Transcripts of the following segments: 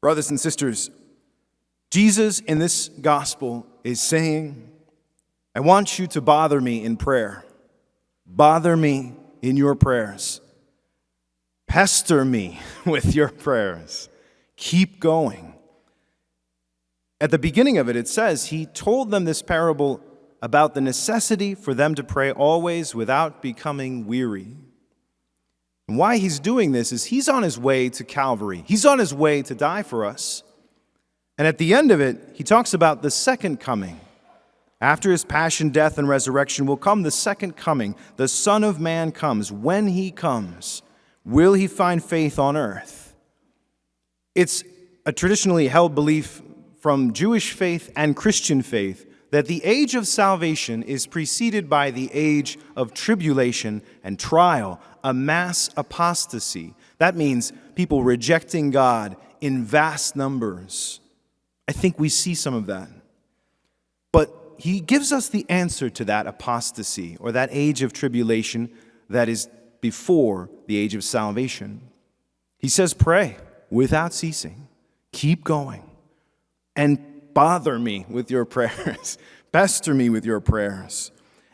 Brothers and sisters, Jesus in this gospel is saying, I want you to bother me in prayer. Bother me in your prayers. Pester me with your prayers. Keep going. At the beginning of it, it says he told them this parable about the necessity for them to pray always without becoming weary. And why he's doing this is he's on his way to Calvary. He's on his way to die for us. And at the end of it, he talks about the second coming. After his passion, death, and resurrection will come the second coming. The Son of Man comes. When he comes, will he find faith on earth? It's a traditionally held belief from Jewish faith and Christian faith that the age of salvation is preceded by the age of tribulation and trial, a mass apostasy. That means people rejecting God in vast numbers. I think we see some of that. But he gives us the answer to that apostasy or that age of tribulation that is before the age of salvation. He says, pray without ceasing. Keep going. And bother me with your prayers. Pester me with your prayers.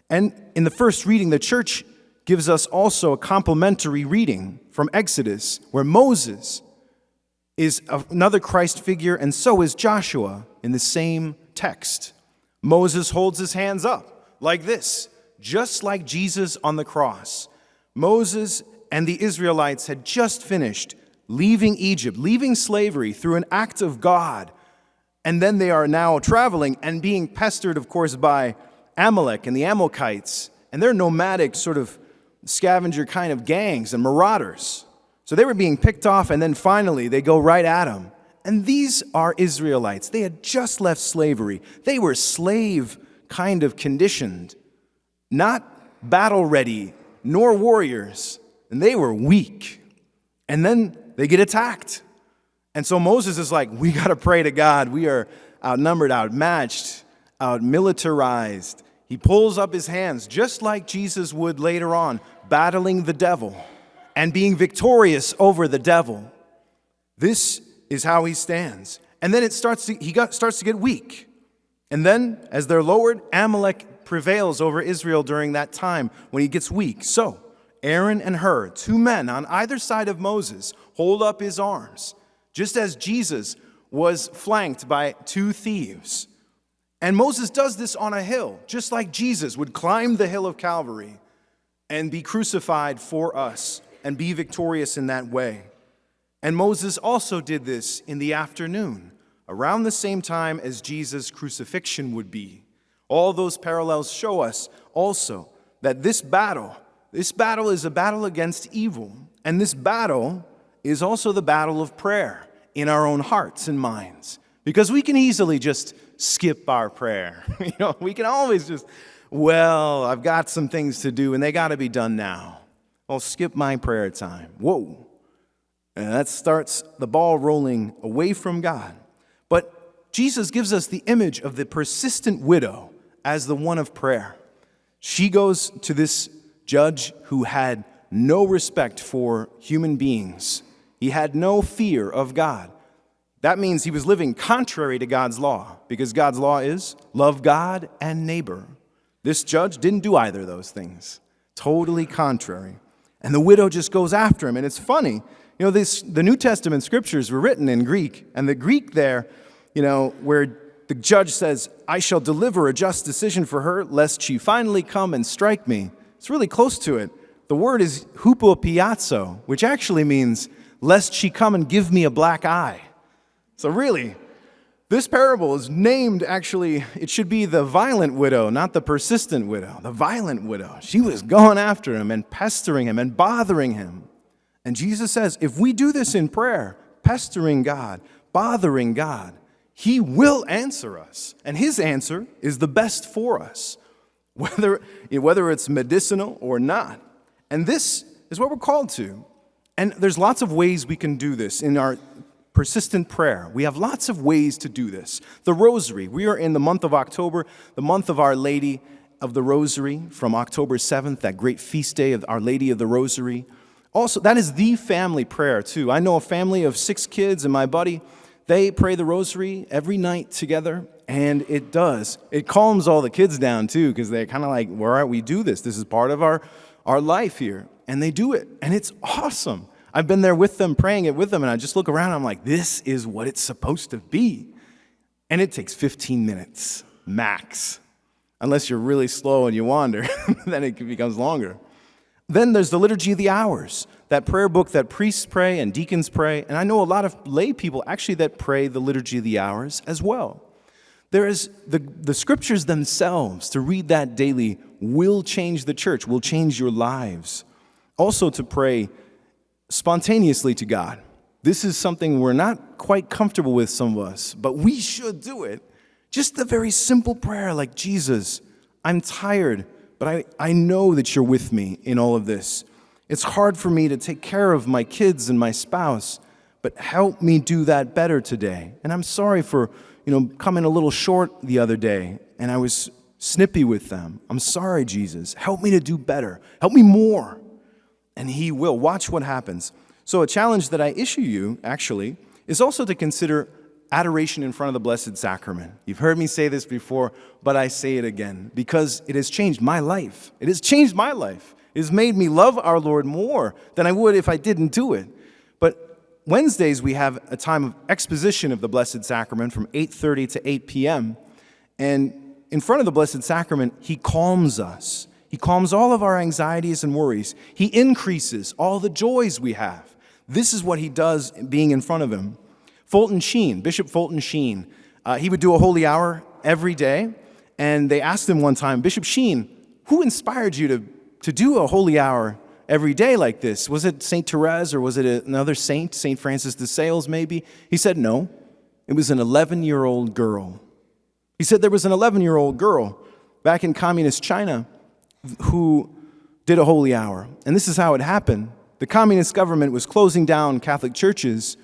And in the first reading, the church gives us also a complementary reading from Exodus, where Moses is another Christ figure, and so is Joshua in the same text. Moses holds his hands up like this, just like Jesus on the cross. Moses and the Israelites had just finished leaving Egypt, leaving slavery through an act of God. And then they are now traveling and being pestered, of course, by Amalek and the Amalekites. And they're nomadic sort of scavenger kind of gangs and marauders. So they were being picked off, and then finally they go right at them. And these are Israelites. They had just left slavery. They were slave kind of conditioned, not battle ready, nor warriors. And they were weak. And then they get attacked. And so Moses is like, we got to pray to God. We are outnumbered, outmatched, outmilitarized. He pulls up his hands, just like Jesus would later on, battling the devil and being victorious over the devil. This is how he stands. And then he starts to get weak. And then, as they're lowered, Amalek prevails over Israel during that time when he gets weak. So Aaron and Hur, two men on either side of Moses, hold up his arms, just as Jesus was flanked by two thieves. And Moses does this on a hill, just like Jesus would climb the hill of Calvary and be crucified for us and be victorious in that way. And Moses also did this in the afternoon, around the same time as Jesus' crucifixion would be. All those parallels show us also that this battle is a battle against evil. And this battle is also the battle of prayer in our own hearts and minds. Because we can easily just skip our prayer. We can always just, I've got some things to do and they got to be done now. I'll skip my prayer time. Whoa. And that starts the ball rolling away from God. But Jesus gives us the image of the persistent widow as the one of prayer. She goes to this judge who had no respect for human beings. He had no fear of God. That means he was living contrary to God's law, because God's law is love God and neighbor. This judge didn't do either of those things. Totally contrary. And the widow just goes after him. And it's funny, the New Testament scriptures were written in Greek. And the Greek there, where the judge says, I shall deliver a just decision for her, lest she finally come and strike me. It's really close to it. The word is hupopiazzo, which actually means, lest she come and give me a black eye. So really, this parable is named, it should be the violent widow, not the persistent widow. The violent widow. She was going after him and pestering him and bothering him. And Jesus says, if we do this in prayer, pestering God, bothering God, he will answer us. And his answer is the best for us, whether it's medicinal or not. And this is what we're called to. And there's lots of ways we can do this in our persistent prayer. We have lots of ways to do this. The Rosary. We are in the month of October, the month of Our Lady of the Rosary, from October 7th, that great feast day of Our Lady of the Rosary. Also, that is the family prayer, too. I know a family of 6 kids, and my buddy, They pray the rosary every night together, and it calms all the kids down too, because they're kind of like, all right, we do this. This is part of our life here. And they do it, and it's awesome. I've been there with them, praying it with them, and I just look around, and I'm like, this is what it's supposed to be. And it takes 15 minutes, max. Unless you're really slow and you wander, then it becomes longer. Then there's the Liturgy of the Hours, that prayer book that priests pray and deacons pray. And I know a lot of lay people actually that pray the Liturgy of the Hours as well. There is the scriptures themselves, to read that daily will change the church, will change your lives. Also to pray spontaneously to God. This is something we're not quite comfortable with, some of us, but we should do it. Just a very simple prayer like, Jesus, I'm tired, but I know that you're with me in all of this. It's hard for me to take care of my kids and my spouse, but help me do that better today. And I'm sorry for, coming a little short the other day, and I was snippy with them. I'm sorry, Jesus. Help me to do better. Help me more. And he will. Watch what happens. So a challenge that I issue you, actually, is also to consider adoration in front of the Blessed Sacrament. You've heard me say this before, but I say it again, because it has changed my life. It has changed my life. It has made me love our Lord more than I would if I didn't do it. But Wednesdays, we have a time of exposition of the Blessed Sacrament from 8:30 to 8 p.m. And in front of the Blessed Sacrament, he calms us. He calms all of our anxieties and worries. He increases all the joys we have. This is what he does being in front of him. Fulton Sheen, Bishop Fulton Sheen, he would do a holy hour every day. And they asked him one time, Bishop Sheen, who inspired you to do a holy hour every day like this? Was it St. Therese or was it another saint, St. Francis de Sales maybe? He said, no, it was an 11-year-old girl. He said there was an 11-year-old girl back in communist China who did a holy hour. And this is how it happened. The communist government was closing down Catholic churches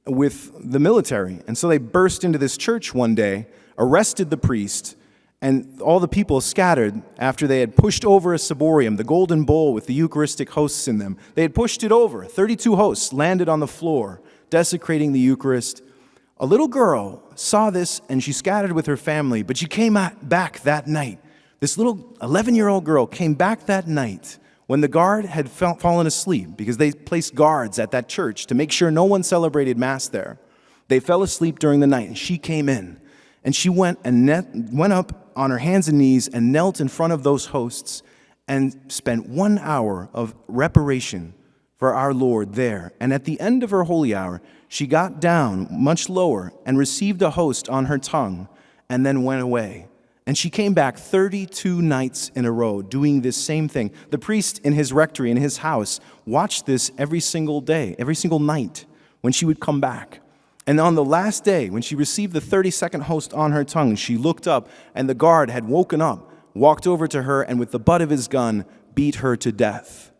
with the military. And so they burst into this church one day, arrested the priest, and all the people scattered after they had pushed over a ciborium, the golden bowl with the Eucharistic hosts in them. They had pushed it over. 32 hosts landed on the floor, desecrating the Eucharist. A little girl saw this, and she scattered with her family, but she came back that night. This little 11-year-old girl came back that night when the guard had fallen asleep, because they placed guards at that church to make sure no one celebrated Mass there. They fell asleep during the night, and she came in. And she went up on her hands and knees and knelt in front of those hosts and spent 1 hour of reparation for our Lord there. And at the end of her holy hour, she got down much lower and received a host on her tongue and then went away. And she came back 32 nights in a row doing this same thing. The priest in his rectory, in his house, watched this every single day, every single night when she would come back. And on the last day, when she received the 32nd host on her tongue, she looked up, and the guard had woken up, walked over to her, and with the butt of his gun, beat her to death.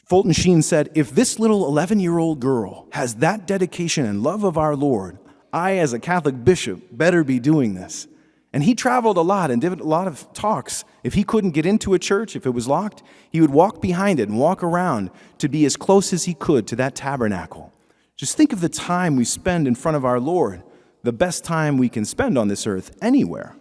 Fulton Sheen said, if this little 11-year-old girl has that dedication and love of our Lord, I, as a Catholic bishop, better be doing this. And he traveled a lot and did a lot of talks. If he couldn't get into a church, if it was locked, he would walk behind it and walk around to be as close as he could to that tabernacle. Just think of the time we spend in front of our Lord, the best time we can spend on this earth anywhere.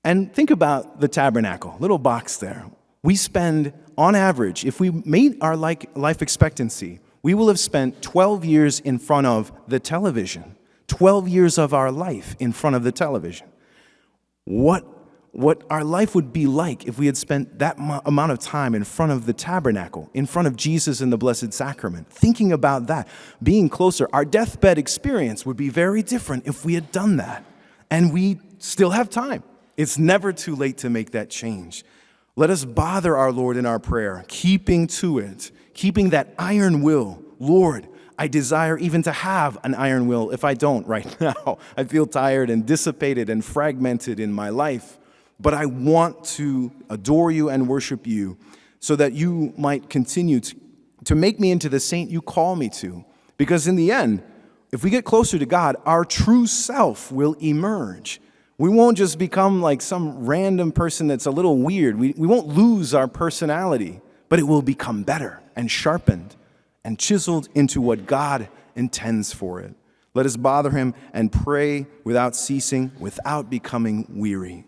And think about the tabernacle, little box there. We spend, on average, if we made our life expectancy, we will have spent 12 years in front of the television. 12 years of our life in front of the television. What our life would be like if we had spent that amount of time in front of the tabernacle, in front of Jesus in the Blessed Sacrament. Thinking about that, being closer, our deathbed experience would be very different if we had done that. And we still have time. It's never too late to make that change. Let us bother our Lord in our prayer, keeping to it, keeping that iron will. Lord, I desire even to have an iron will if I don't right now. I feel tired and dissipated and fragmented in my life. But I want to adore you and worship you so that you might continue to make me into the saint you call me to. Because in the end, if we get closer to God, our true self will emerge. We won't just become like some random person that's a little weird. We won't lose our personality, but it will become better and sharpened and chiseled into what God intends for it. Let us bother him and pray without ceasing, without becoming weary.